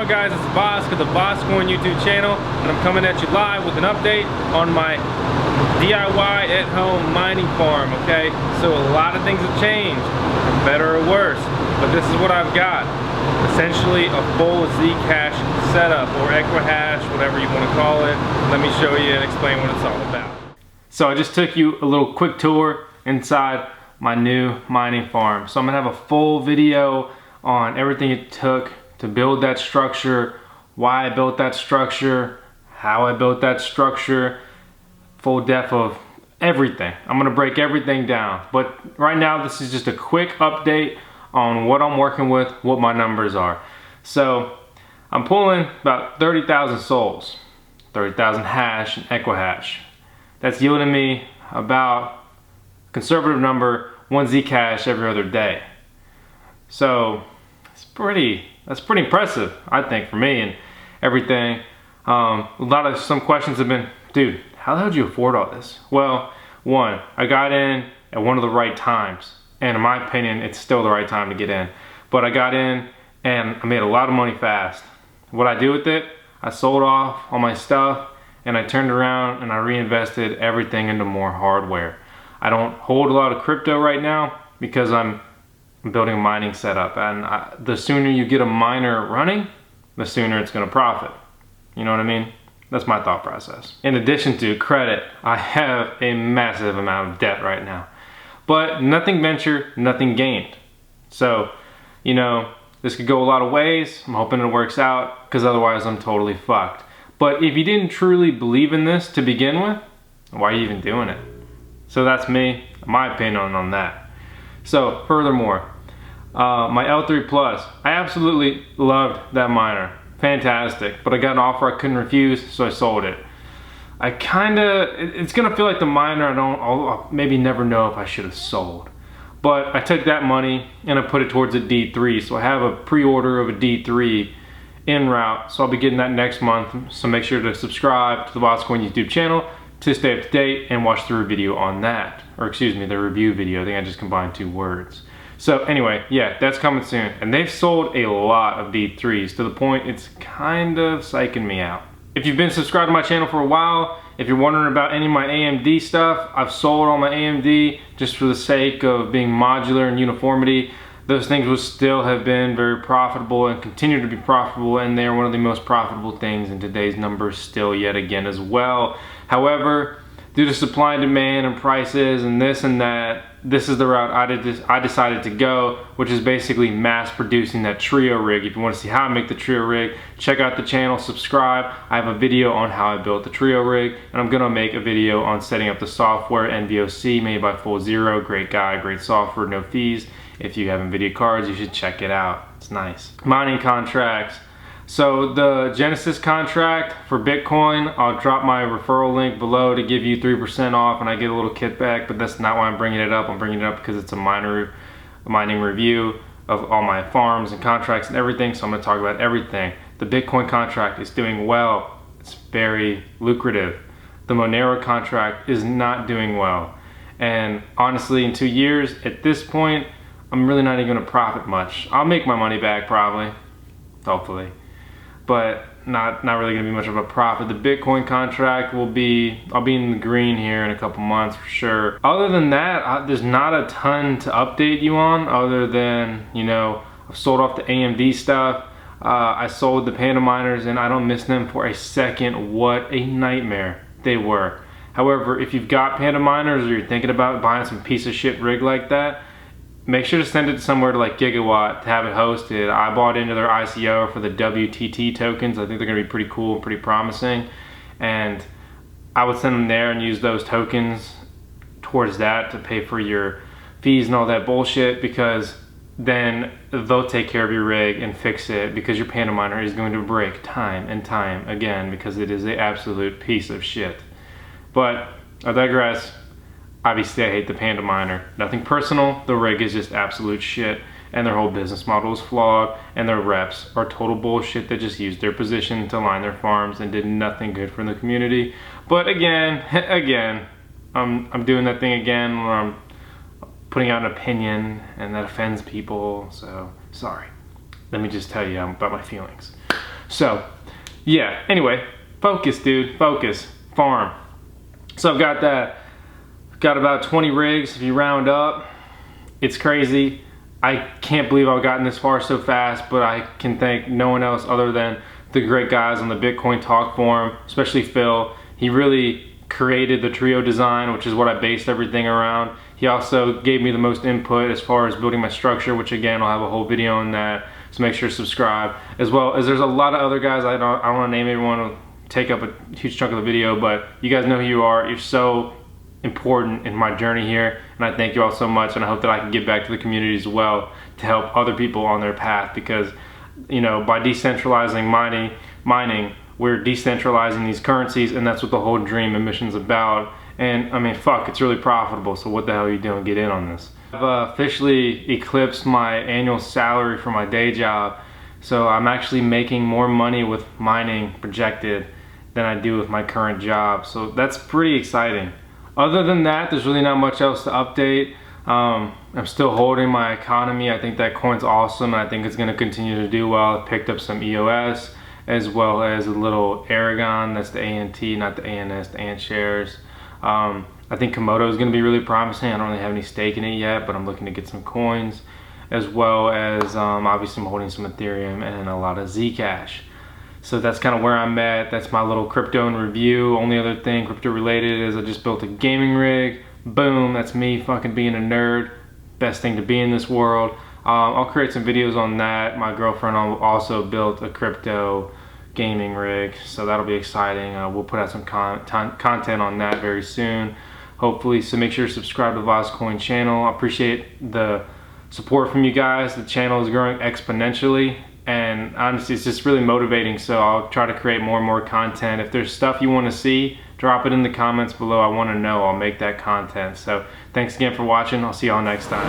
up guys, it's Vosk of the VoskCoin YouTube channel, and I'm coming at you live with an update on my DIY at home mining farm, okay? So a lot of things have changed, for better or worse, but this is what I've got. Essentially a full Zcash setup, or Equihash, whatever you want to call it. Let me show you and explain what it's all about. So I just took you a little quick tour inside my new mining farm. So I'm gonna have a full video on everything it took to build that structure, why I built that structure, how I built that structure, full depth of everything. I'm gonna break everything down. But right now, this is just a quick update on what I'm working with, what my numbers are. So I'm pulling about 30,000 souls, 30,000 hash and Equihash. That's yielding me about, conservative number, 1 Zcash every other day. So that's pretty impressive, I think, for me and everything. Some questions have been, dude, how the hell did you afford all this? Well, one, I got in at one of the right times, and in my opinion, it's still the right time to get in. But I got in and I made a lot of money fast. What I do with it, I sold off all my stuff and I turned around and I reinvested everything into more hardware. I don't hold a lot of crypto right now because I'm building a mining setup, and the sooner you get a miner running, the sooner it's going to profit. You know what I mean? That's my thought process. In addition to credit, I have a massive amount of debt right now, but nothing ventured, nothing gained. So, you know, this could go a lot of ways. I'm hoping it works out, because otherwise I'm totally fucked. But if you didn't truly believe in this to begin with, why are you even doing it? So that's me, my opinion on that. So furthermore, my L3 Plus, I absolutely loved that miner. Fantastic. But I got an offer I couldn't refuse, so I sold it. It's gonna feel like the miner I'll maybe never know if I should have sold. But I took that money and I put it towards a D3. So I have a pre-order of a D3 en route. So I'll be getting that next month. So make sure to subscribe to the VoskCoin YouTube channel to stay up to date and watch the review on that. Or excuse me, the review video. I think I just combined two words. So anyway, yeah, that's coming soon. And they've sold a lot of D3s to the point it's kind of psyching me out. If you've been subscribed to my channel for a while, if you're wondering about any of my AMD stuff, I've sold all my AMD just for the sake of being modular and uniformity. Those things will still have been very profitable and continue to be profitable, and they're one of the most profitable things in today's numbers still yet again as well. However, due to supply and demand and prices and this and that, this is the route I decided to go, which is basically mass producing that trio rig. If you want to see how I make the trio rig, check out the channel, subscribe. I have a video on how I built the trio rig, and I'm gonna make a video on setting up the software, NVOC, made by Full Zero. Great guy, great software, no fees. If you have NVIDIA cards, you should check it out. It's nice. Mining contracts. So the Genesis contract for Bitcoin, I'll drop my referral link below to give you 3% off, and I get a little kickback, but that's not why I'm bringing it up. I'm bringing it up because it's a mining review of all my farms and contracts and everything, so I'm gonna talk about everything. The Bitcoin contract is doing well. It's very lucrative. The Monero contract is not doing well. And honestly, in 2 years, at this point, I'm really not even gonna profit much. I'll make my money back probably, hopefully. But not really gonna be much of a profit. The Bitcoin contract I'll be in the green here in a couple months for sure. Other than that, there's not a ton to update you on, other than, you know, I've sold off the AMD stuff. I sold the Panda miners and I don't miss them for a second. What a nightmare they were. However, if you've got Panda miners or you're thinking about buying some piece of shit rig like that, make sure to send it somewhere to like Gigawatt to have it hosted. I bought into their ICO for the WTT tokens. I think they're gonna be pretty cool and pretty promising. And I would send them there and use those tokens towards that to pay for your fees and all that bullshit, because then they'll take care of your rig and fix it, because your Panda miner is going to break time and time again, because it is an absolute piece of shit. But I digress. Obviously, I hate the Panda miner. Nothing personal, the rig is just absolute shit, and their whole business model is flawed, and their reps are total bullshit that just used their position to line their farms and did nothing good for the community. But again, I'm doing that thing again where I'm putting out an opinion and that offends people, so sorry. Let me just tell you about my feelings. So yeah, anyway, focus, dude, focus, farm. So I've got that, got about 20 rigs if you round up. It's crazy. I can't believe I've gotten this far so fast, but I can thank no one else other than the great guys on the Bitcoin Talk forum, especially Phil. He really created the trio design, which is what I based everything around. He also gave me the most input as far as building my structure, which again, I'll have a whole video on that, so make sure to subscribe. As well as there's a lot of other guys, I don't want to name everyone, it'll take up a huge chunk of the video, but you guys know who you are. You're so important in my journey here, and I thank you all so much, and I hope that I can give back to the community as well to help other people on their path, because you know, by decentralizing mining, we're decentralizing these currencies, and that's what the whole dream and mission's about. And I mean, fuck, it's really profitable, so what the hell are you doing? Get in on this. I've officially eclipsed my annual salary for my day job, so I'm actually making more money with mining projected than I do with my current job, so that's pretty exciting. Other than that, there's really not much else to update. I'm still holding my Economi. I think that coin's awesome, and I think it's going to continue to do well. I picked up some EOS, as well as a little Aragon. That's the ANT, not the ANS, the ANT shares. I think Komodo is going to be really promising. I don't really have any stake in it yet, but I'm looking to get some coins, as well as obviously I'm holding some Ethereum and a lot of Zcash. So that's kind of where I'm at. That's my little crypto in review. Only other thing crypto related is I just built a gaming rig. Boom, that's me fucking being a nerd. Best thing to be in this world. I'll create some videos on that. My girlfriend also built a crypto gaming rig, so that'll be exciting. We'll put out some content on that very soon, hopefully. So make sure to subscribe to the VoskCoin channel. I appreciate the support from you guys. The channel is growing exponentially, and honestly, it's just really motivating. So I'll try to create more and more content. If there's stuff you want to see, drop it in the comments below. I want to know. I'll make that content. So thanks again for watching. I'll see y'all next time.